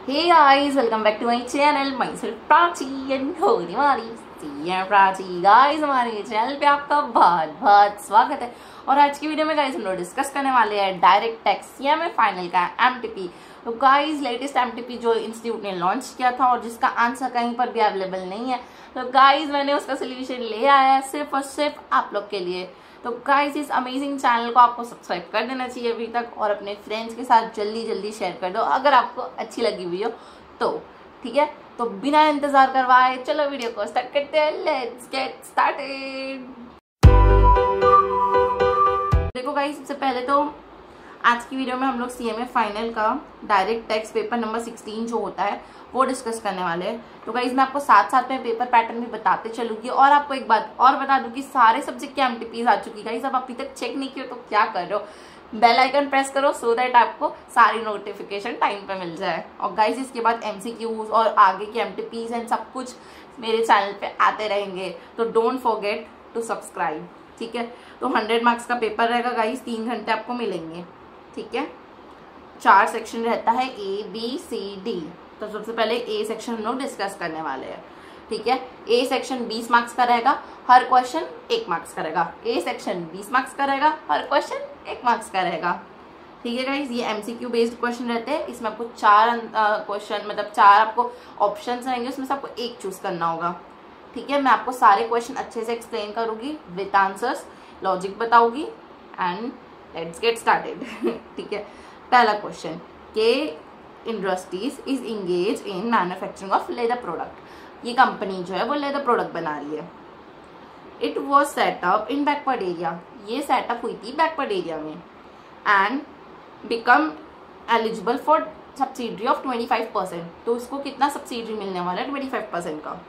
Hey guys, welcome back to my channel. Myself Prachi and Holi हमारी Prachi guys हमारे channel पे आपका बहुत बहुत स्वागत है। और आज की वीडियो में गाइस हम लोग डिस्कस करने वाले हैं डायरेक्ट टैक्स सीएमए फाइनल का एमटीपी। तो गाइस लेटेस्ट एमटीपी जो इंस्टीट्यूट ने लॉन्च किया था और जिसका आंसर कहीं पर भी अवेलेबल नहीं है, तो गाइस मैंने उसका सोल्यूशन ले आया है सिर्फ और सिर्फ आप लोग के लिए। तो गाइस इस अमेजिंग चैनल को आपको सब्सक्राइब कर देना चाहिए अभी तक, और अपने फ्रेंड्स के साथ जल्दी जल्दी शेयर कर दो अगर आपको अच्छी लगी वीडियो तो। ठीक है, तो बिना इंतजार करवाए चलो वीडियो को स्टार्ट करते हैं। Let's get started. देखो गाइस, सबसे पहले तो आज की वीडियो में हम लोग सीएमए फाइनल का डायरेक्ट टैक्स पेपर नंबर 16 जो होता है वो डिस्कस करने वाले हैं। तो गाइस मैं आपको साथ साथ में पेपर पैटर्न भी बताते चलूंगी, और आपको एक बात और बता दूं कि सारे सब्जेक्ट की एमटीपीज आ चुकी है गाइस। अब अभी तक चेक नहीं किया तो क्या कर रहे हो, बेल आइकन प्रेस करो सो दैट आपको सारी नोटिफिकेशन टाइम पे मिल जाए। और गाइस इसके बाद एमसीक्यूज और आगे की एमटीपीज एंड सब कुछ मेरे चैनल पे आते रहेंगे, तो डोंट फॉरगेट टू सब्सक्राइब। ठीक है, तो 100 मार्क्स का पेपर रहेगा गाइस, 3 घंटे आपको मिलेंगे। ठीक है, 4 सेक्शन रहता है A B C D। तो सबसे पहले ए सेक्शन हम लोग डिस्कस करने वाले हैं। ठीक है, ए सेक्शन 20 मार्क्स का रहेगा, हर क्वेश्चन 1 मार्क्स का रहेगा। ए सेक्शन 20 मार्क्स का रहेगा, हर क्वेश्चन 1 मार्क्स का रहेगा। ठीक है गाइज, ये एमसीक्यू बेस्ड क्वेश्चन रहते हैं। इसमें आपको 4 क्वेश्चन मतलब 4 आपको ऑप्शंस रहेंगे, उसमें से आपको 1 चूज करना होगा। ठीक है, मैं आपको सारे क्वेश्चन अच्छे से एक्सप्लेन करूंगी विद आंसर्स, लॉजिक बताऊंगी एंड लेट्स गेट स्टार्टेड। ठीक है, पहला क्वेश्चन के industries is engage in manufacturing of leather product. ये कंपनी जो है वो लेदर प्रोडक्ट बना रही है। It was setup in backward area. ये सेटअप हुई थी बैकवर्ड एरिया में and become eligible for subsidy of 25%। तो उसको कितना सब्सिडी मिलने वाला है? 25% का।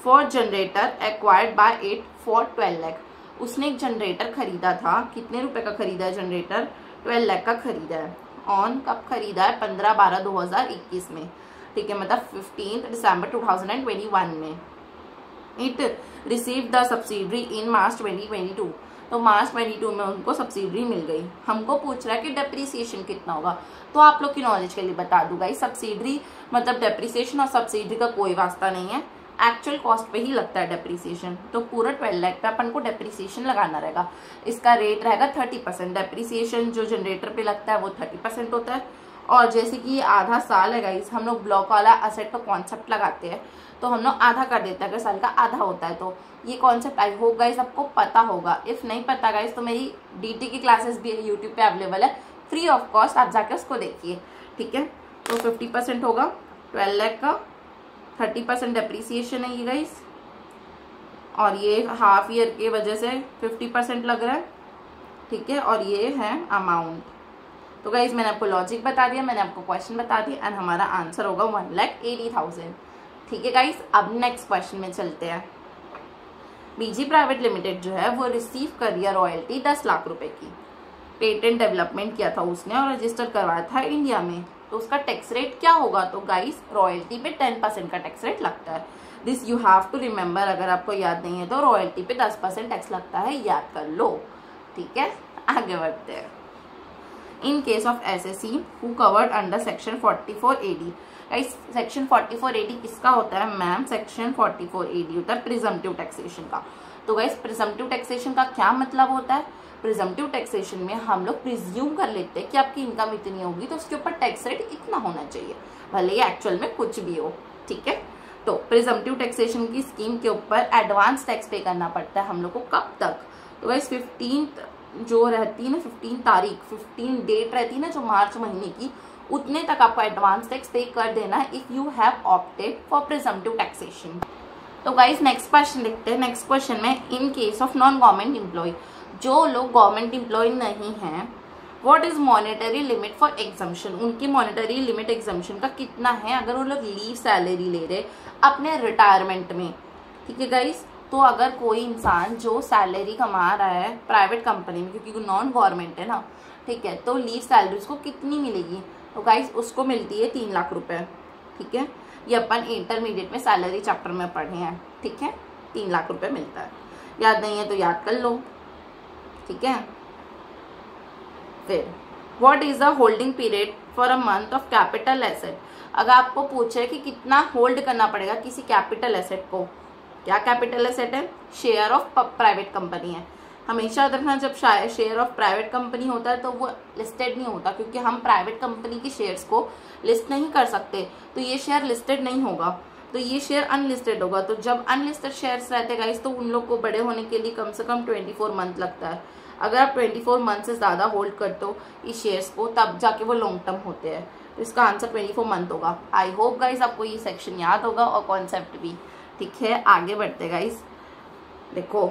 For generator acquired by it for 12 lakh. उसने एक जनरेटर खरीदा था, कितने रुपए का खरीदा है जनरेटर? 12 लाख का खरीदा है। ऑन कब खरीदा है? 15/12/2021 में। ठीक है, मतलब 15 दिसंबर 2021 में। It receive the subsidy in March 2022। तो मार्च 22 में उनको सब्सिडी मिल गई। हमको पूछ रहा है कि डेप्रिसिएशन कितना होगा, तो आप लोग की नॉलेज के लिए बता दूंगा, इस सब्सिडी मतलब डेप्रिसिएशन और सब्सिडी का कोई वास्ता नहीं है, एक्चुअल कॉस्ट पे ही लगता है डेप्रिसिएशन। तो पूरा 12 लाख पे अपन को डेप्रिसिएशन लगाना रहेगा। इसका रेट रहेगा 30%। डेप्रिसिएशन जो जनरेटर पे लगता है वो 30% होता है। और जैसे कि ये आधा साल है गाइस, हम लोग ब्लॉक वाला असेट का कॉन्सेप्ट लगाते हैं, तो हम लोग आधा कर देते हैं अगर साल का आधा होता है। तो ये कॉन्सेप्ट आई होप गाइस आपको पता होगा। इफ नहीं पता गाइस तो मेरी डीटी की क्लासेस भी यूट्यूब पे अवेलेबल है फ्री ऑफ कॉस्ट, आप जाके उसको देखिए। ठीक है, तो 50% होगा 12 लाख का, 30% डेप्रिसिएशन है ये गाइस, और ये हाफ ईयर के वजह से 50% लग रहा है। ठीक है, और ये है अमाउंट। तो गाइस मैंने आपको लॉजिक बता दिया, मैंने आपको क्वेश्चन बता दिया एंड हमारा आंसर होगा 1,80,000। ठीक है गाइस, अब नेक्स्ट क्वेश्चन में चलते हैं। बीजी प्राइवेट लिमिटेड जो है वो रिसीव कर रही है रॉयल्टी 10 लाख रुपए की। पेटेंट डेवलपमेंट किया था उसने और रजिस्टर करवाया था इंडिया में। तो उसका टैक्स रेट क्या होगा? तो गाइस रॉयल्टी पे 10% का टैक्स रेट लगता है। This you have to remember, अगर आपको याद नहीं है तो रॉयल्टी पे 10% टैक्स लगता है, याद कर लो। ठीक है, आगे बढ़ते हैं। इन case of SSC who covered under section 44 AD। Guys section 44 AD किसका होता है मैम? सेक्शन 44 AD होता है प्रिजम्पटिव टैक्सेशन का। तो गाइस प्रिजम्पटिव टैक्सेशन का क्या मतलब होता है? प्रिजम्पटिव टैक्सेशन में हम लोग प्रिज्यूम कर लेते हैं कि आपकी इनकम इतनी होगी तो उसके ऊपर टैक्स रेट इतना होना चाहिए, भले ही एक्चुअल में कुछ भी हो। ठीक है, तो प्रिजम्पटिव टैक्सेशन की स्कीम के ऊपर एडवांस टैक्स पे करना पड़ता है हम लोग को। कब तक? तो गाइस 15 जो रहती है ना, 15 तारीख, 15 डेट रहती है ना जो मार्च महीने की, उतने तक आपको एडवांस टैक्स पे कर देना है if you have opted for presumptive taxation. तो गाइस नेक्स्ट क्वेश्चन देखते हैं। नेक्स्ट क्वेश्चन में in case of non government employ, जो लोग गवर्नमेंट एम्प्लॉय नहीं हैं, what is monetary limit for exemption? उनकी मॉनेटरी लिमिट एग्जम्पशन का कितना है अगर वो लोग लीव सैलरी ले रहे अपने रिटायरमेंट में? ठीक है गाइस, तो अगर कोई इंसान जो सैलरी कमा रहा है प्राइवेट कंपनी में, क्योंकि नॉन गवर्नमेंट है ना, ठीक है, तो लीव सैलरी उसको कितनी मिलेगी? तो गाइस उसको मिलती है 3 लाख रुपए। ठीक है, ये अपन इंटरमीडिएट में सैलरी चैप्टर में पढ़े हैं। ठीक है, 3 लाख रुपए मिलता है, याद नहीं है तो याद कर लो। ठीक है, फिर what is the holding period for a month of capital asset. अगर आपको पूछे कि कितना होल्ड करना पड़ेगा किसी कैपिटल एसेट को, क्या कैपिटल एसेट है? शेयर ऑफ प्राइवेट कंपनी है। हमेशा याद रखना, जब शेयर ऑफ प्राइवेट कंपनी होता है तो वो लिस्टेड नहीं होता, क्योंकि हम प्राइवेट कंपनी की शेयर्स को लिस्ट नहीं कर सकते, तो ये शेयर लिस्टेड नहीं होगा, तो ये शेयर अनलिस्टेड होगा। तो जब अनलिस्टेड शेयर्स रहते हैं गाइस, तो उन लोग को बड़े होने के लिए कम से कम 24 मंथ लगता है। अगर आप 24 मंथ से ज़्यादा होल्ड करते हो इस शेयर्स को, तब जाके वो लॉन्ग टर्म होते हैं। तो इसका आंसर 24 मंथ होगा। आई होप गाइस आपको ये सेक्शन याद होगा और कॉन्सेप्ट भी। ठीक है, आगे बढ़ते गाइस। देखो,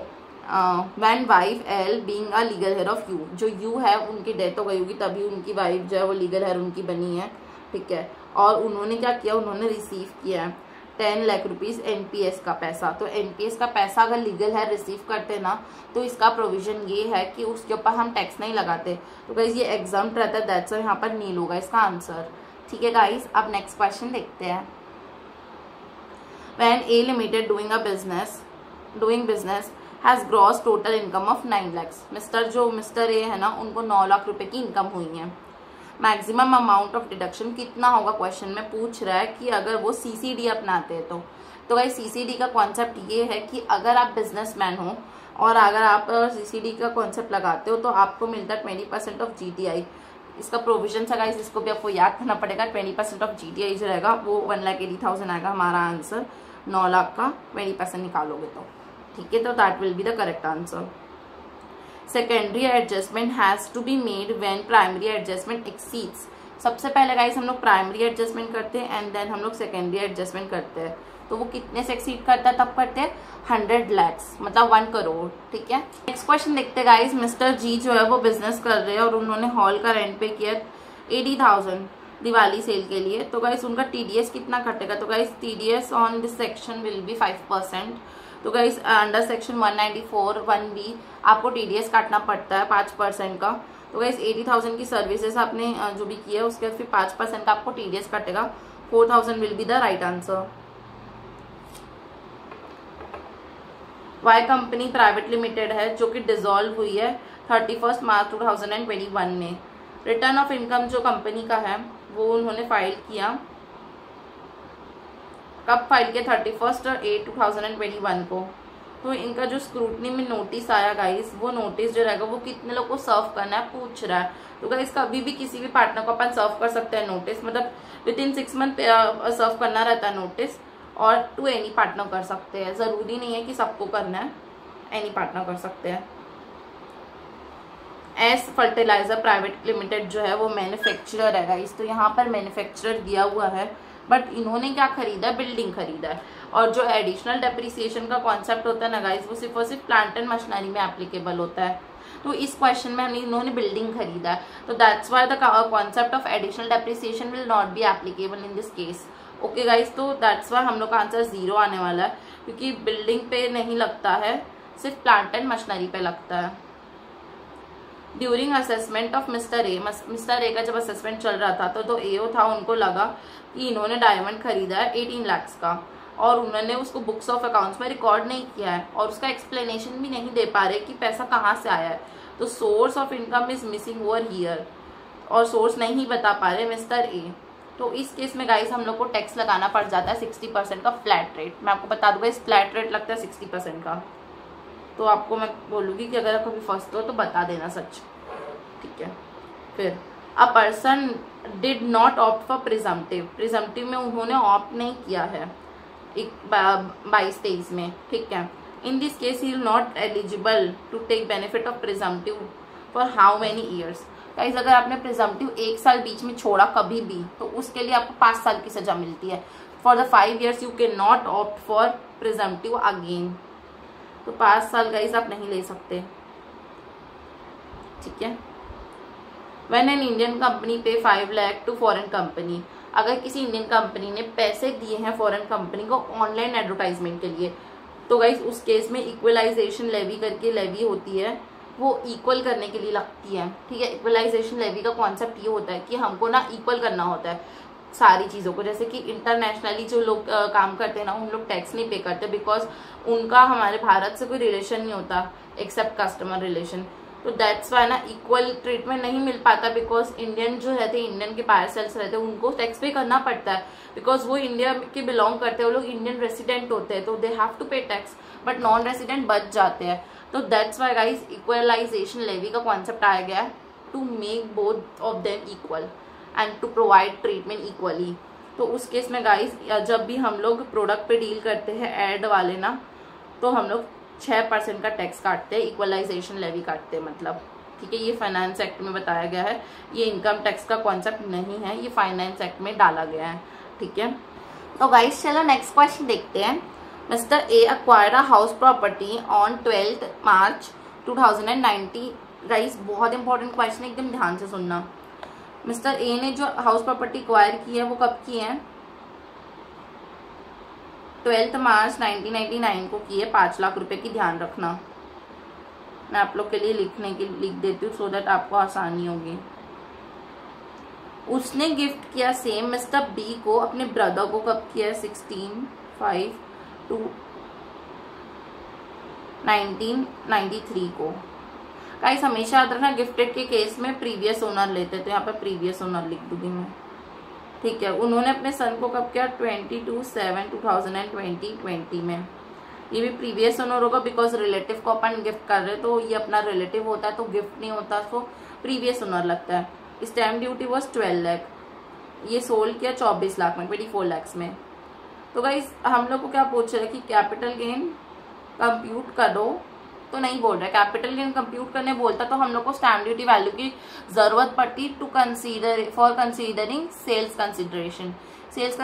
when wife L being a legal heir of you, जो यू है उनकी डेथ हो गई होगी, तभी उनकी वाइफ जो है वो लीगल हेयर उनकी बनी है। ठीक है, और उन्होंने क्या किया, उन्होंने रिसीव किया है 10 लाख रुपीज़ एनपीएस का पैसा। तो एनपीएस का पैसा अगर लीगल हेयर रिसीव करते ना, तो इसका प्रोविजन ये है कि उसके ऊपर हम टैक्स नहीं लगाते। तो गाइस ये एग्जाम्प्ट रहता है, दैट्स यहाँ पर नील होगा इसका आंसर। ठीक है गाइस, अब नेक्स्ट क्वेश्चन देखते हैं। When A limited doing business has gross total income of 9 lakh. Mister A है ना, उनको 9 लाख रुपए की इनकम हुई है। मैक्सिमम अमाउंट ऑफ डिडक्शन कितना होगा, क्वेश्चन में पूछ रहा है कि अगर वो सीसीडी अपनाते हैं तो भाई सीसीडी का कॉन्सेप्ट ये है कि अगर आप बिजनेसमैन हो और अगर आप सीसीडी का कॉन्सेप्ट लगाते हो तो आपको मिलता है 20% ऑफ जीटीआई। इसका प्रोविजन है गाइस, इसको भी आपको याद करना पड़ेगा। 20% ऑफ जीटीआई जो रहेगा वो 1,80,000 आएगा हमारा आंसर। 9 लाख का 20% निकालोगे तो ठीक है, तो that will be the correct answer. Secondary adjustment has to be made when primary adjustment exceeds. सबसे पहले गाइस हम लोग प्राइमरी एडजस्टमेंट करते हैं एंड देन हम लोग सेकेंडरी एडजस्टमेंट करते हैं। तो वो कितने से एक्सीड करता है, तब करते हैं 100 lakhs, मतलब 1 करोड़। ठीक है, नेक्स्ट क्वेश्चन देखते हैं गाइस। मिस्टर जी जो है वो बिजनेस कर रहे हैं और उन्होंने हॉल का रेंट पे किया 80,000 दिवाली सेल के लिए। तो गाइस उनका टीडीएस कितना कटेगा, तो guys TDS on this section will be 5%। तो गाइस अंडर सेक्शन 194 1B आपको टीडीएस काटना पड़ता है 5% का। तो गाइस 80,000 की सर्विसेज आपने जो भी किया है उसके फिर 5% का आपको टीडीएस कटेगा। 4,000 will be the right answer. Why company private limited है जो कि डिसॉल्व हुई है 31 मार्च 2021 में। रिटर्न ऑफ इनकम जो कंपनी का है वो उन्होंने फाइल किया, कब फाइल किया, 31/8/2021 को। तो इनका जो स्क्रूटनी में नोटिस आया गाइस, वो नोटिस जो रहेगा वो कितने लोग को सर्व करना है पूछ रहा है। तो गाइस कभी भी किसी भी पार्टनर को अपन सर्व कर सकते हैं नोटिस, मतलब विदिन 6 मंथ सर्व करना रहता है नोटिस, और टू एनी पार्टनर कर सकते हैं, जरूरी नहीं है कि सबको करना है, एनी पार्टनर कर सकते हैं। एस फर्टिलाइजर प्राइवेट लिमिटेड जो है वो मैन्युफैक्चरर है गाइस। तो यहाँ पर मैन्युफैक्चरर दिया हुआ है, बट इन्होंने क्या खरीदा, बिल्डिंग खरीदा है। और जो एडिशनल डेप्रिसिएशन का कॉन्सेप्ट होता है ना गाइस, वो सिर्फ और सिर्फ प्लांट एंड मशीनरी में एप्लीकेबल होता है। तो इस क्वेश्चन में इन्होंने बिल्डिंग खरीदा है, तो that's why the concept of additional depreciation will not be applicable in this case. Okay guys, तो दैट्स व्हाई हम लोग का आंसर 0 आने वाला है, क्योंकि बिल्डिंग पे नहीं लगता है, सिर्फ प्लांट एंड मशीनरी पे लगता है। During assessment of mister A का जब असेसमेंट चल रहा था तो एओ था, उनको लगा कि इन्होंने डायमंड खरीदा है 18 लाख का, और उन्होंने उसको बुक्स ऑफ अकाउंट्स में रिकॉर्ड नहीं किया है और उसका एक्सप्लेनेशन भी नहीं दे पा रहे कि पैसा कहाँ से आया है। तो source of income is missing over here, और सोर्स नहीं बता पा रहे मिस्टर ए। तो इस केस में गाइस हम लोग को टैक्स लगाना पड़ जाता है 60% का फ्लैट रेट। मैं आपको बता दूंगा इस फ्लैट रेट लगता है 60% का। तो आपको मैं बोलूँगी कि अगर आप कभी फंसते हो तो बता देना सच, ठीक है। फिर a person did not opt for presumptive में उन्होंने ऑप्ट नहीं किया है 22-23 में, ठीक है। In this case he not eligible to take benefit of presumptive for how many years. Guys अगर आपने प्रिजम्पटिव 1 साल बीच में छोड़ा कभी भी, तो उसके लिए आपको 5 साल की सजा मिलती है। For the 5 years you can not opt for presumptive again. तो 5 साल गाइस आप नहीं ले सकते, ठीक है। When an इंडियन कंपनी पे 5 लाख टू फॉरेन कंपनी, अगर किसी इंडियन कंपनी ने पैसे दिए हैं फॉरेन कंपनी को ऑनलाइन एडवर्टाइजमेंट के लिए, तो गाइस उस केस में इक्वलाइजेशन लेवी करके लेवी होती है, वो इक्वल करने के लिए लगती है, ठीक है। इक्वलाइजेशन लेवी का कॉन्सेप्ट ये होता है कि हमको ना इक्वल करना होता है सारी चीज़ों को। जैसे कि इंटरनेशनली जो लोग काम करते हैं ना, उन लोग टैक्स नहीं पे करते बिकॉज उनका हमारे भारत से कोई रिलेशन नहीं होता एक्सेप्ट कस्टमर रिलेशन। तो दैट्स वाई ना इक्वल ट्रीटमेंट नहीं मिल पाता, बिकॉज इंडियन जो रहते हैं, इंडियन के बाहर सेल्स रहते हैं, उनको टैक्स पे करना पड़ता है, बिकॉज वो इंडिया के बिलोंग करते हैं, वो लोग इंडियन रेसिडेंट होते हैं, तो they have to pay tax, but non resident बच जाते हैं। तो that's why guys equalization levy का कॉन्सेप्ट आया गया है to make both of them equal and to provide treatment equally. तो उस केस में गाइज जब भी हम लोग प्रोडक्ट पे डील करते हैं एड वाले ना, तो हम लोग 6% का टैक्स काटते हैं, इक्वलाइजेशन लेवी काटते हैं मतलब, ठीक है। ये फाइनेंस एक्ट में बताया गया है, ये इनकम टैक्स का कॉन्सेप्ट नहीं है, ये फाइनेंस एक्ट में डाला गया है, ठीक है। तो गाइस चलो नेक्स्ट क्वेश्चन देखते हैं। Mister A acquired a house property on 12 March 2090। Guys बहुत इंपॉर्टेंट क्वेश्चन है, एकदम ध्यान से सुनना। मिस्टर ए ने जो हाउस प्रॉपर्टी अक्वायर की है वो कब की है? 12 मार्च 1999 को की है, 5 लाख रुपए की, ध्यान रखना। मैं आप लोग के लिए लिख देती हूँ सो दैट आपको आसानी होगी। उसने गिफ्ट किया सेम मिस्टर बी को अपने ब्रदर को कब किया? 16/5/1993 को। गाइस हमेशा याद रखना गिफ्टेड के केस में प्रीवियस ओनर लेते, तो यहाँ पर प्रीवियस ओनर लिख दूंगी मैं, ठीक है। उन्होंने अपने सन को कब किया? 22/7/2020 में। ये भी प्रीवियस ओनर होगा, बिकॉज रिलेटिव को अपन गिफ्ट कर रहे हैं, तो ये अपना रिलेटिव होता है, तो गिफ्ट नहीं होता, तो प्रीवियस ओनर लगता है। स्टैम्प ड्यूटी वॉज 12 लाख, ये सोल्ड किया 24 लाख में, 24 लाख में। तो गाइस हम लोग को क्या पूछ रहे हैं कि कैपिटल गेन कंप्यूट करो, तो नहीं बोल रहा है। कैपिटल गेन कंप्यूट करने बोलता तो हम लोग को स्टैम्प ड्यूटी वैल्यू की जरूरत पड़ती to consider for considering sales consideration. Sales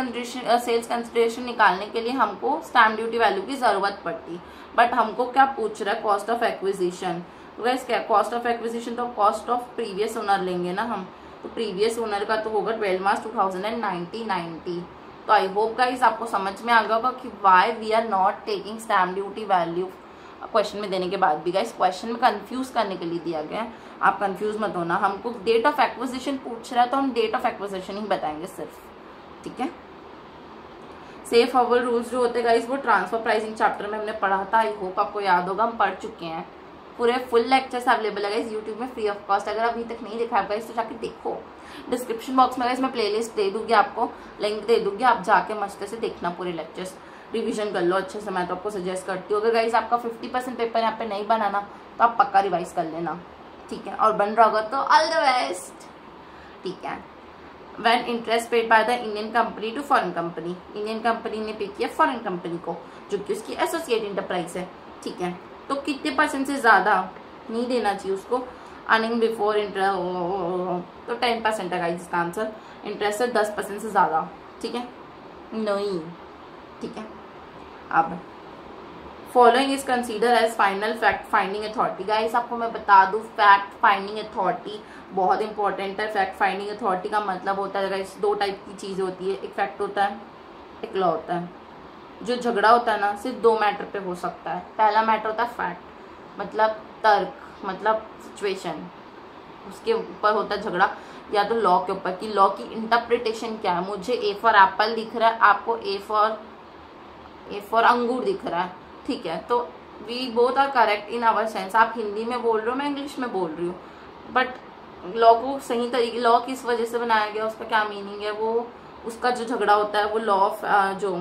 consideration निकालने के लिए हमको स्टैम्प ड्यूटी वैल्यू की जरूरत पड़ती, बट हमको क्या पूछ रहा है? Cost of acquisition. तो गाइस क्या कॉस्ट ऑफ एक्विजिशन? तो कॉस्ट ऑफ प्रीवियस ओनर लेंगे ना हम, तो प्रीवियस ओनर का तो होगा 12 मार्च 2090। तो आई होप गाइस आपको समझ में आ गया होगा कि why we are not taking stamp duty value question में देने के बाद भी। गाइस क्वेश्चन में कंफ्यूज करने के लिए दिया गया है, आप कंफ्यूज मत होना। हमको डेट ऑफ एक्विजिशन पूछ रहा है तो हम डेट ऑफ एक्विजिशन ही बताएंगे सिर्फ, ठीक है। सेफ हार्बर रूल्स जो होते हैं गाइस वो ट्रांसफर प्राइसिंग चैप्टर में हमने पढ़ा था, आई होप आपको याद होगा, हम पढ़ चुके हैं। पूरे फुल लेक्चर्स अवेलेबल है गाइस यूट्यूब में फ्री ऑफ कॉस्ट। अगर अभी तक नहीं देखा है गाइस तो जाके देखो। डिस्क्रिप्शन बॉक्स में गाइस मैं प्लेलिस्ट दे दूंगी, आपको लिंक दे दूंगी, आप जाके मस्त से देखना पूरे लेक्चर्स, रिवीजन कर लो अच्छे से। मैं तो आपको सजेस्ट करती हूँ, अगर गाइस आपका 50% पेपर यहाँ पे नहीं बनाना तो आप पक्का रिवाइज कर लेना, ठीक है। और बन रहा होगा तो ऑल द बेस्ट, ठीक है। When interest paid by the Indian company to foreign company, Indian company ने पे किया फॉरेन कंपनी को जो कि उसकी एसोसिएट इंटरप्राइज है, ठीक है। तो कितने % से ज्यादा नहीं देना चाहिए उसको? अर्निंग बिफोर इंटरेस्ट तो 10% है गाइस इसका आंसर। इंटरेस्ट है 10% से ज्यादा, ठीक है, नहीं, ठीक है। अब following is consider as final fact finding authority. Guys आपको मैं बता दूं फैक्ट फाइंडिंग अथॉरिटी बहुत इंपॉर्टेंट है। फैक्ट फाइंडिंग अथॉरिटी का मतलब होता है गाइस 2 टाइप की चीजें होती है, एक फैक्ट होता है, एक लॉ होता है। जो झगड़ा होता है ना सिर्फ 2 मैटर पे हो सकता है। पहला मैटर होता है फैक्ट मतलब तर्क मतलब सिचुएशन, उसके ऊपर होता है झगड़ा, या तो लॉ के ऊपर कि लॉ की इंटरप्रिटेशन क्या है। मुझे ए फॉर एप्पल दिख रहा है, आपको ए फॉर अंगूर दिख रहा है, ठीक है। तो we both are correct in our sense. आप हिंदी में बोल रहे हो, मैं इंग्लिश में बोल रही हूँ, बट लॉ को सही तरीके, लॉ किस वजह से बनाया गया, उसका क्या मीनिंग है, वो उसका जो झगड़ा होता है वो लॉ ऑफ जो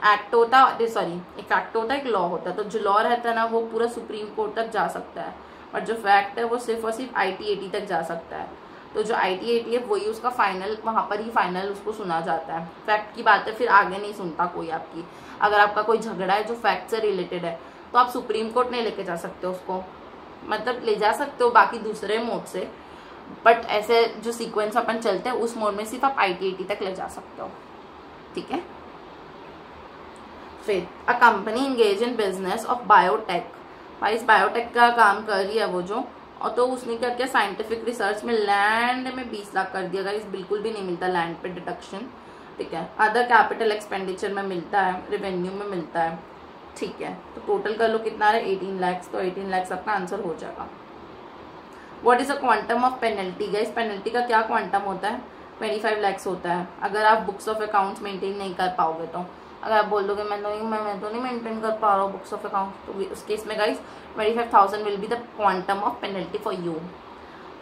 एक्ट होता है, सॉरी एक एक्ट होता है एक लॉ होता है। तो जो लॉ रहता है ना वो पूरा सुप्रीम कोर्ट तक जा सकता है, और जो फैक्ट है वो सिर्फ और सिर्फ ITAT तक जा सकता है। तो जो ITAT है वही उसका फाइनल, वहाँ पर ही फाइनल उसको सुना जाता है। फैक्ट की बात है फिर आगे नहीं सुनता कोई आपकी। अगर आपका कोई झगड़ा है जो फैक्ट से रिलेटेड है तो आप सुप्रीम कोर्ट नहीं लेके जा सकते उसको, मतलब ले जा सकते हो बाकी दूसरे मोड से, बट ऐसे जो सीक्वेंस अपन चलते हैं उस मोड में सिर्फ आप ITAT तक ले जा सकते हो, ठीक है। फिर a company engage in business of biotech. भाई इस बायोटेक का काम कर रही है वो जो, और तो उसने क्या किया साइंटिफिक रिसर्च में लैंड में 20 लाख कर दिया। गाइस बिल्कुल भी नहीं मिलता लैंड पे डिडक्शन, ठीक है। अदर कैपिटल एक्सपेंडिचर में मिलता है, रेवेन्यू में मिलता है, ठीक है। तो टोटल कर लो कितना है 18 लाख, तो 18 लाख आपका आंसर हो जाएगा। What is a quantum of penalty. Guys penalty का क्या क्वांटम होता है? 25 लाख होता है अगर आप बुक्स ऑफ अकाउंट्स मेंटेन नहीं कर पाओगे तो। अगर आप बोल दोगे मैं तो नहीं मेंटेन कर पा रहा हूँ बुक्स ऑफ अकाउंट, तो उस केस में guys 25,000 will be the quantum of penalty for you.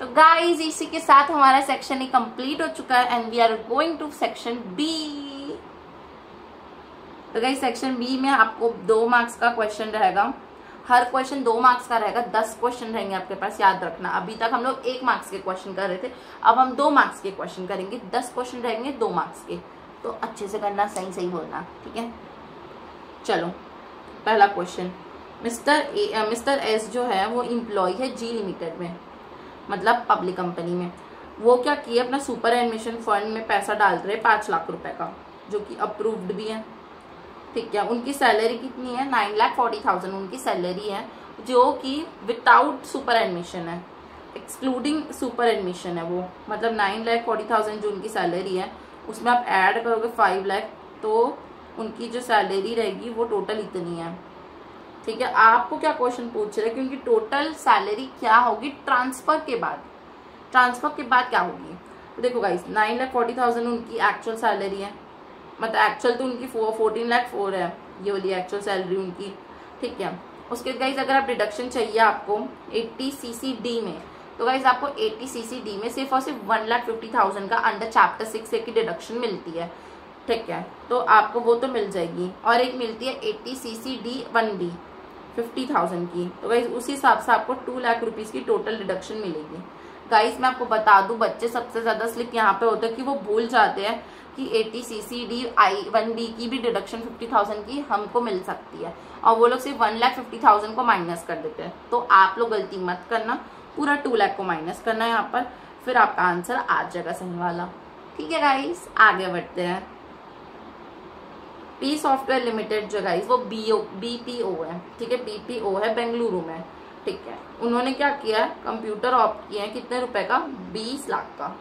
तो गाइज इसी के साथ हमारा सेक्शन ही कंप्लीट हो चुका है and we are going to section B. तो गाइज सेक्शन बी में आपको 2 मार्क्स का क्वेश्चन रहेगा, हर क्वेश्चन 2 मार्क्स का रहेगा, 10 क्वेश्चन रहेंगे आपके पास, याद रखना। अभी तक हम लोग 1 मार्क्स के क्वेश्चन कर रहे थे, अब हम 2 मार्क्स के क्वेश्चन करेंगे, 10 क्वेश्चन रहेंगे 2 मार्क्स के, तो अच्छे से करना, सही बोलना, ठीक है। चलो पहला क्वेश्चन, मिस्टर एस जो है वो एम्प्लॉय है जी लिमिटेड में, मतलब पब्लिक कंपनी में। वो क्या किए, अपना सुपर एडमिशन फंड में पैसा डाल रहे 5 लाख रुपए का, जो कि अप्रूव्ड भी है, ठीक है। उनकी सैलरी कितनी है, 9,40,000 उनकी सैलरी है, जो कि विदाउट सुपर एडमिशन है, एक्सक्लूडिंग सुपर एडमिशन है वो, मतलब 9,40,000 जो उनकी सैलरी है उसमें आप ऐड करोगे 5 लाख, तो उनकी जो सैलरी रहेगी वो टोटल इतनी है, ठीक है। आपको क्या क्वेश्चन पूछ रहे हैं, क्योंकि टोटल सैलरी क्या होगी ट्रांसफर के बाद क्या होगी। तो देखो गाइस 9,40,000 उनकी एक्चुअल सैलरी है, मतलब एक्चुअल तो उनकी 14,04,000 है, ये वाली एक्चुअल सैलरी उनकी, ठीक है। उसके गाइस अगर आप डिडक्शन चाहिए आपको 80 CCD में, तो गाइस आपको 80 CCD में सिर्फ और सिर्फ 1,50,000 का अंडर चैप्टर 6A की डिडक्शन मिलती है, ठीक है। तो आपको वो तो मिल जाएगी, और एक मिलती है 80 CCD 1B 50,000 की, तो गाइस उसी हिसाब से आपको 2 लाख रुपीज की टोटल डिडक्शन मिलेगी। गाइस मैं आपको बता दूं, बच्चे सबसे ज्यादा स्लिप यहाँ पे होता है कि वो भूल जाते हैं कि 80 CCD 1B की भी डिडक्शन 50,000 की हमको मिल सकती है, और वो लोग सिर्फ 1,50,000 को माइनस कर देते हैं। तो आप लोग गलती मत करना, पूरा 2 लाख को माइनस करना है यहाँ पर, फिर आपका आंसर आ जाएगा सही वाला, ठीक है। गाइस आगे बढ़ते हैं। पी सॉफ्टवेयर लिमिटेड जो गाइस वो BPO है, ठीक है, BPO है बेंगलुरु में, ठीक है। उन्होंने क्या किया, कंप्यूटर ऑप्ट किया है कितने रुपए का, 20 लाख का,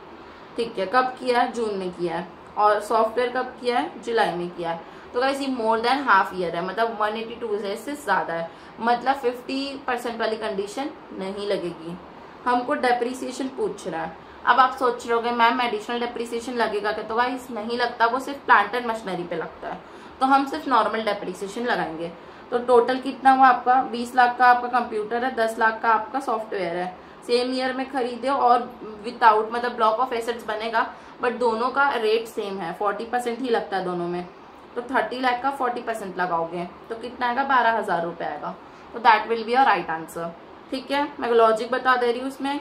ठीक है। कब किया है, जून में किया है, और सॉफ्टवेयर कब किया है, जुलाई में किया है। तो गाइस ये मोर देन हाफ ईयर है, मतलब 182 डेज से ज्यादा है, मतलब 50% वाली कंडीशन नहीं लगेगी। हमको डेप्रिसिएशन पूछ रहा है। अब आप सोच रहे होगे मैम एडिशनल डेप्रिसिएशन लगेगा क्या, तो गाइस नहीं लगता, वो सिर्फ प्लांट एंड मशीनरी पे लगता है, तो हम सिर्फ नॉर्मल डेप्रिसिएशन लगाएंगे। तो टोटल कितना हुआ आपका, 20 लाख का आपका कंप्यूटर है, 10 लाख का आपका सॉफ्टवेयर है, सेम ईयर में खरीदे और विदाउट, मतलब ब्लॉक ऑफ एसेट्स बनेगा, बट दोनों का रेट सेम है, 40% ही लगता है दोनों में। तो 30 लाख का 40% लगाओगे तो कितना आएगा, 12,000 रुपये आएगा। तो that will be your right answer, ठीक है। मैं लॉजिक बता दे रही हूँ, उसमें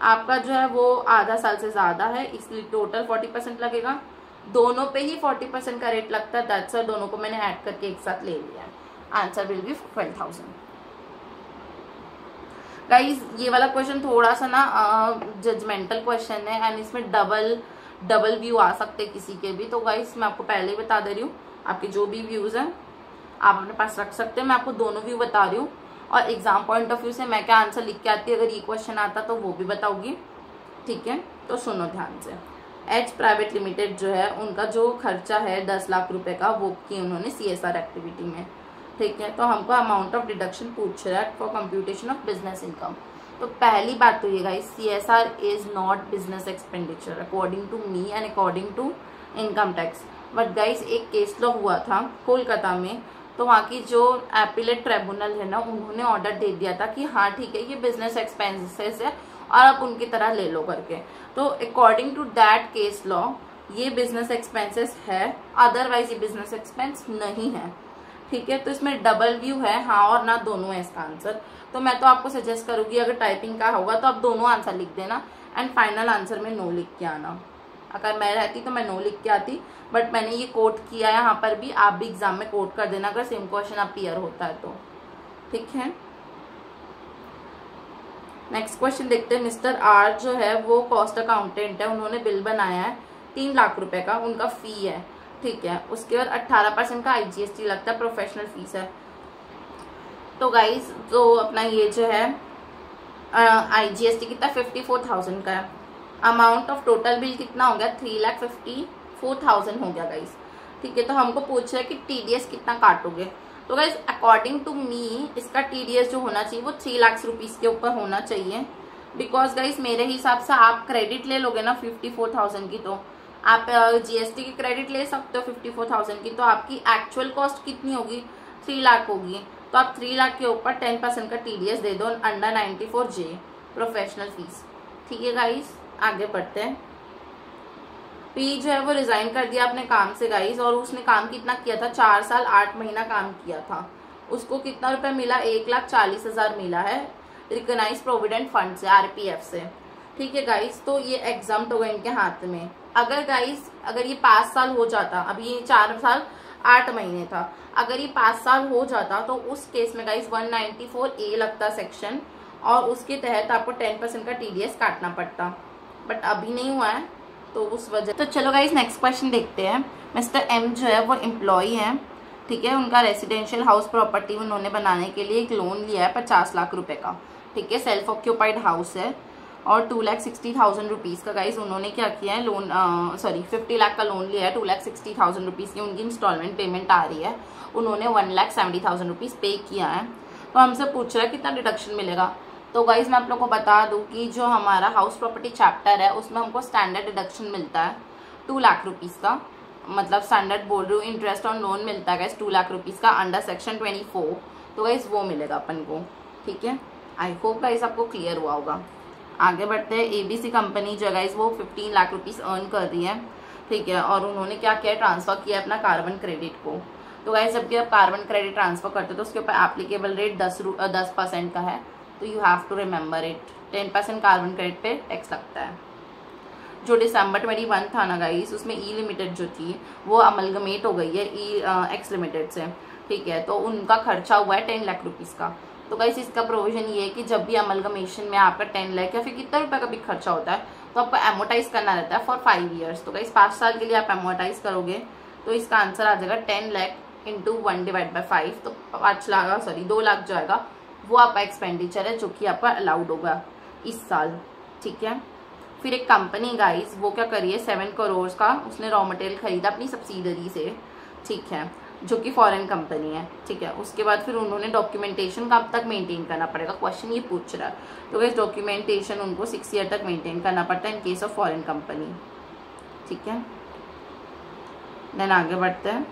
आपका जो है वो आधा साल से ज्यादा है, इसलिए टोटल 40% लगेगा, दोनों पे ही 40% का रेट लगता है, दैट्स व्हाई दोनों को मैंने ऐड करके एक साथ ले लिया है। Answer will be 12,000। गाइज ये वाला क्वेश्चन थोड़ा सा ना जजमेंटल क्वेश्चन है, एंड इसमें डबल व्यू आ सकते हैं किसी के भी। तो गाइज मैं आपको पहले ही बता दे रही हूँ, आपके जो भी व्यूज हैं आप अपने पास रख सकते हैं। मैं आपको दोनों व्यू बता रही हूँ, और एग्जाम पॉइंट ऑफ व्यू से मैं क्या आंसर लिख के आती है, अगर ये क्वेश्चन आता तो वो भी बताऊंगी, ठीक है। तो सुनो ध्यान से। एच प्राइवेट लिमिटेड जो है उनका जो खर्चा है 10 लाख रुपए का, वो किए उन्होंने CSR एक्टिविटी में, ठीक है। तो हमको अमाउंट ऑफ डिडक्शन पूछ रहा है for computation of business income. तो पहली बात तो ये guys, CSR is not business expenditure according to me and according to income tax. But guys एक केस लॉ हुआ था कोलकाता में, तो वहाँ की जो एपिलेट ट्रिब्यूनल है ना, उन्होंने ऑर्डर दे दिया था कि हाँ ठीक है ये बिजनेस एक्सपेंसेस है और आप उनकी तरह ले लो करके। तो according to that case law ये बिजनेस एक्सपेंसेस है, अदरवाइज ये बिजनेस एक्सपेंस नहीं है, ठीक है। तो इसमें डबल व्यू है, हाँ और ना दोनों है इसका आंसर। तो मैं तो आपको सजेस्ट करूंगी अगर टाइपिंग का होगा तो आप दोनों आंसर लिख देना एंड फाइनल आंसर में नो लिख के आना। अगर मैं रहती तो मैं नो लिख के आती, बट मैंने ये कोट किया है यहाँ पर भी, आप भी एग्जाम में कोट कर देना अगर सेम क्वेश्चन आप क्लियर होता है तो, ठीक है। नेक्स्ट क्वेश्चन देखते हैं। मिस्टर आर जो है वो कॉस्ट अकाउंटेंट है, उन्होंने बिल बनाया है 3 लाख रुपए का, उनका फी है, ठीक है। उसके बाद 18% का IGST लगता है, प्रोफेशनल फीस है। तो गाइज तो अपना ये जो है IGST कितना 54,000 का है। अमाउंट ऑफ टोटल बिल कितना हो गया, 3,54,000 हो गया गाइज, ठीक है। तो हमको पूछ रहा है कि TDS कितना काटोगे। तो गाइज अकॉर्डिंग टू मी इसका TDS जो होना चाहिए वो 3 लाख रुपीज के ऊपर होना चाहिए, बिकॉज गाइज मेरे हिसाब से आप क्रेडिट ले लोगे ना 54,000 की, तो आप जीएसटी की क्रेडिट ले सकते हो 54,000 की, तो आपकी एक्चुअल कॉस्ट कितनी होगी, 3 लाख होगी। तो आप 3 लाख के ऊपर 10% का टीडीएस दे दो अंडर 94J प्रोफेशनल फीस। ठीक है गाइस, आगे बढ़ते हैं। पी जो है वो रिजाइन कर दिया अपने काम से गाइस, और उसने काम कितना किया था, 4 साल 8 महीना काम किया था। उसको कितना रुपए मिला, 1,40,000 मिला है रिकॉग्नाइज प्रोविडेंट फंड से, आरपीएफ से। ठीक है गाइस, तो ये एग्जाम्प्ट होगा इनके हाथ में। अगर गाइस अगर ये 5 साल हो जाता, अभी ये 4 साल 8 महीने था, अगर ये 5 साल हो जाता तो उस केस में गाइस 194A लगता सेक्शन, और उसके तहत आपको 10% का टीडीएस काटना पड़ता, बट अभी नहीं हुआ है तो उस वजह। तो चलो गाइस नेक्स्ट क्वेश्चन देखते हैं। मिस्टर एम जो है वो एम्प्लॉय है, ठीक है। उनका रेसिडेंशियल हाउस प्रॉपर्टी उन्होंने बनाने के लिए एक लोन लिया है 50 लाख रुपए का, ठीक है। सेल्फ ऑक्यूपाइड हाउस है, और 2,60,000 रुपीज़ का गाइस उन्होंने क्या किया है, लोन 50 लाख का लोन लिया है, 2,60,000 रुपीज़ की उनकी इंस्टॉलमेंट पेमेंट आ रही है, उन्होंने 1,70,000 रुपीज़ पे किया है। तो हमसे पूछ रहा है कितना डिडक्शन मिलेगा। तो गाइज मैं आप लोग को बता दूं कि जो हमारा हाउस प्रॉपर्टी चैप्टर है उसमें हमको स्टैंडर्ड डिडक्शन मिलता है 2 लाख रुपीज़ का, मतलब स्टैंडर्ड बोल रही हूँ, इंटरेस्ट ऑन लोन मिलता है गाइज 2 लाख रुपीज़ का अंडर सेक्शन 24। तो गाइज वो मिलेगा अपन को, ठीक है। आई होप गाइज आपको क्लियर हुआ होगा। आगे बढ़ते हैं। एबीसी कंपनी जो गाइज वो 15 लाख रुपीज़ अर्न कर रही है, ठीक है, और उन्होंने क्या किया, ट्रांसफ़र किया अपना कार्बन क्रेडिट को। तो गाइज जबकि आप कार्बन क्रेडिट ट्रांसफ़र करते हो तो उसके ऊपर एप्लीकेबल रेट 10% का है, तो you have to remember it. 10% carbon credit पे टैक्स लगता है। जो दिसंबर 21 था ना गाइस, उसमें ई लिमिटेड जो थी वो अमलगमेट हो गई है एक्स लिमिटेड से, ठीक है। तो उनका खर्चा हुआ है 10 लाख रुपीज़ का। तो गाइस इसका प्रोविजन ये है कि जब भी अमलगमेशन में आपका 10 लाख या फिर कितना रुपये का भी खर्चा होता है तो आपको एमोटाइज करना रहता है फॉर 5 ईयर्स। तो गाइस 5 साल के लिए आप एमोटाइज करोगे तो इसका आंसर आ जाएगा 10 लाख इंटू 1/5, तो 2 लाख जो आएगा वो आपका एक्सपेंडिचर है जो कि आपका अलाउड होगा इस साल, ठीक है। फिर एक कंपनी गाइस वो क्या करिए 7 करोड़ का उसने रॉ मटेरियल खरीदा अपनी सब्सिडरी से, ठीक है, जो कि फॉरेन कंपनी है, ठीक है। उसके बाद फिर उन्होंने डॉक्यूमेंटेशन कब तक मेंटेन करना पड़ेगा, क्वेश्चन ये पूछ रहा है। तो गाइस डॉक्यूमेंटेशन उनको 6 ईयर तक मेंटेन करना पड़ता है इन केस ऑफ फॉरेन कंपनी, ठीक है। देन आगे बढ़ते हैं।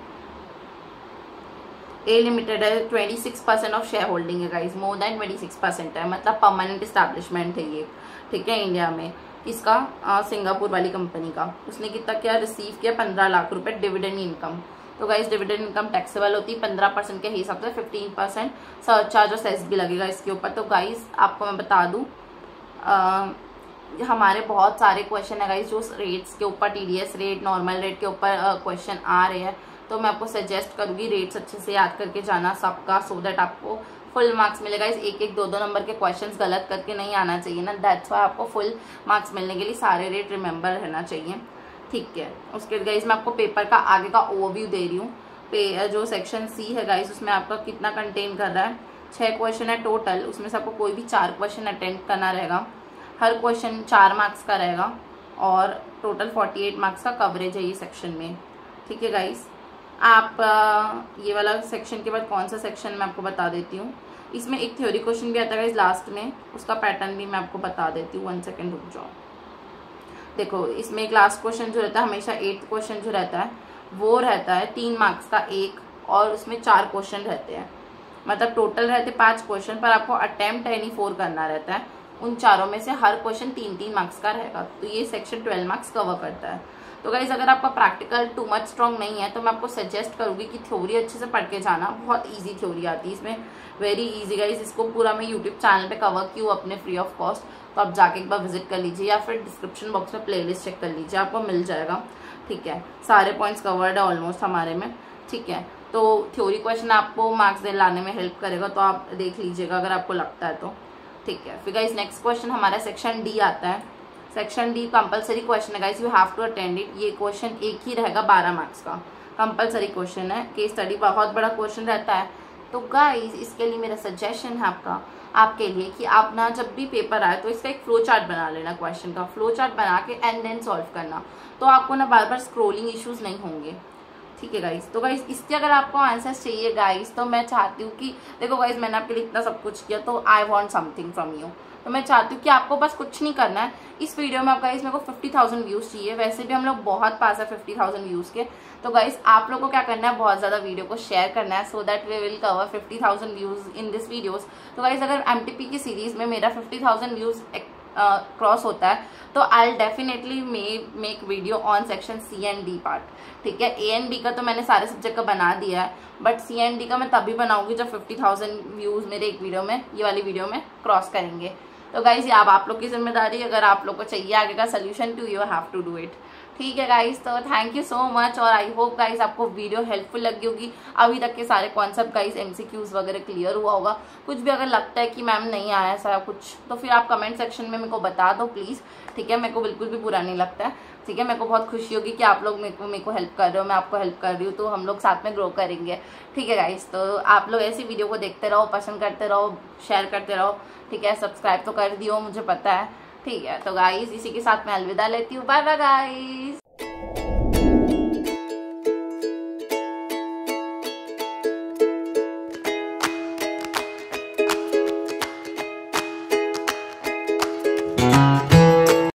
ए लिमिटेड है 26% ऑफ शेयर होल्डिंग है गाइस, मोर देन 26% है, मतलब परमानेंट इस्टेब्लिशमेंट है ये, ठीक है, इंडिया में। इसका सिंगापुर वाली कंपनी का उसने कितना क्या रिसीव किया, 15 लाख रुपए डिविडेंड इनकम। तो गाइस डिविडेंड इनकम टैक्सेबल होती है 15% के हिसाब से, 15% सरचार्ज और सेस भी लगेगा इसके ऊपर। तो गाइस आपको मैं बता दूं हमारे बहुत सारे क्वेश्चन है गाइस जो रेट्स के ऊपर, टीडीएस रेट, नॉर्मल रेट के ऊपर क्वेश्चन आ रहे हैं। तो मैं आपको सजेस्ट करूंगी रेट्स अच्छे से याद करके जाना सबका, सो दैट आपको फुल मार्क्स मिलेगा। इस 1-1, 2-2 नंबर के क्वेश्चंस गलत करके नहीं आना चाहिए ना, दैट्स वाई आपको फुल मार्क्स मिलने के लिए सारे रेट रिमेंबर रहना चाहिए, ठीक है। उसके गाइस मैं आपको पेपर का आगे का ओवरव्यू दे रही हूँ। जो सेक्शन सी है गाइस उसमें आपका कितना कंटेन कर रहा है, 6 क्वेश्चन है टोटल, उसमें से आपको कोई भी 4 क्वेश्चन अटेम्प्ट करना रहेगा। हर क्वेश्चन 4 मार्क्स का रहेगा और टोटल 48 मार्क्स का कवरेज है ये सेक्शन में, ठीक है गाइस। आप ये वाला सेक्शन के बाद कौन सा सेक्शन मैं आपको बता देती हूँ। इसमें एक थ्योरी क्वेश्चन भी आता है लास्ट में, उसका पैटर्न भी मैं आपको बता देती हूँ। 1 सेकेंड रुक जाओ। देखो इसमें एक लास्ट क्वेश्चन जो रहता है हमेशा 8th क्वेश्चन जो रहता है वो रहता है 3 मार्क्स का एक, और उसमें 4 क्वेश्चन रहते हैं, मतलब टोटल रहते 5 क्वेश्चन, पर आपको अटेम्प्ट एनी 4 करना रहता है। उन चारों में से हर क्वेश्चन 3-3 मार्क्स का रहेगा, तो ये सेक्शन 12 मार्क्स कवर करता है। तो गाइज अगर आपका प्रैक्टिकल टू मच स्ट्रॉन्ग नहीं है तो मैं आपको सजेस्ट करूंगी कि थ्योरी अच्छे से पढ़ के जाना, बहुत इजी थ्योरी आती है इसमें, वेरी इजी गाइज। इसको पूरा मैं यूट्यूब चैनल पे कवर की हूँ अपने फ्री ऑफ कॉस्ट, तो आप जाके एक बार विजिट कर लीजिए या फिर डिस्क्रिप्शन बॉक्स में प्लेलिस्ट चेक कर लीजिए, आपको मिल जाएगा, ठीक है। सारे पॉइंट्स कवर्ड है ऑलमोस्ट हमारे में, ठीक है। तो थ्योरी क्वेश्चन आपको मार्क्स लाने में हेल्प करेगा, तो आप देख लीजिएगा अगर आपको लगता है तो, ठीक है। फिर गाइज नेक्स्ट क्वेश्चन हमारा सेक्शन डी आता है। सेक्शन डी कंपलसरी क्वेश्चन है guys, you have to attend it. ये क्वेश्चन एक ही रहेगा 12 मार्क्स का, कंपलसरी क्वेश्चन है। केस स्टडी बहुत बड़ा क्वेश्चन रहता है। तो गाइस इसके लिए मेरा सजेशन है आपके लिए कि आप ना जब भी पेपर आए तो इसका एक फ्लो चार्ट बना लेना, क्वेश्चन का फ्लो चार्ट बना के एंड देन सॉल्व करना, तो आपको ना बार बार स्क्रोलिंग इश्यूज नहीं होंगे, ठीक है गाइस। तो गाइस इसके अगर आपको आंसर्स चाहिए गाइस, तो मैं चाहती हूँ कि देखो गाइस मैंने आपके लिए इतना सब कुछ किया, तो I want something from you. तो मैं चाहती हूँ कि आपको बस कुछ नहीं करना है इस वीडियो में। आप गाइस मेरे को 50,000 व्यूज चाहिए, वैसे भी हम लोग बहुत पास है 50,000 व्यूज के। तो गाइस आप लोग को क्या करना है, बहुत ज्यादा वीडियो को शेयर करना है, so that we will cover 50,000 views in this videos. तो गाइस अगर MTP की सीरीज में मेरा 50,000 व्यूज क्रॉस होता है, तो I definitely make video on section C and D part. ठीक है, A एंड B का तो मैंने सारे सब्जेक्ट का बना दिया है, बट C एंड D का मैं तभी बनाऊंगी जब 50,000 व्यूज मेरे एक वीडियो में, ये वाली वीडियो में क्रॉस करेंगे। तो गाइज ये आप लोग की जिम्मेदारी, अगर आप लोग को चाहिए आगे का solution to, you have to do it. ठीक है गाइज, तो थैंक यू सो मच, और आई होप गाइज आपको वीडियो हेल्पफुल लगी होगी। अभी तक के सारे कॉन्सेप्ट गाइज MCQs वगैरह क्लियर हुआ होगा। कुछ भी अगर लगता है कि मैम नहीं आया ऐसा कुछ, तो फिर आप कमेंट सेक्शन में मेरे को बता दो प्लीज़। ठीक है, मेरे को बिल्कुल भी बुरा नहीं लगता है। ठीक है, मेरे को बहुत खुशी होगी कि आप लोग मेरे को हेल्प कर रहे हो, मैं आपको हेल्प कर रही हूँ, तो हम लोग साथ में ग्रो करेंगे। ठीक है गाइज, तो आप लोग ऐसी वीडियो को देखते रहो, पसंद करते रहो, शेयर करते रहो। ठीक है, सब्सक्राइब तो कर दियो, मुझे पता है। ठीक है, तो गाइज इसी के साथ मैं अलविदा लेती हूँ। Bye bye guys.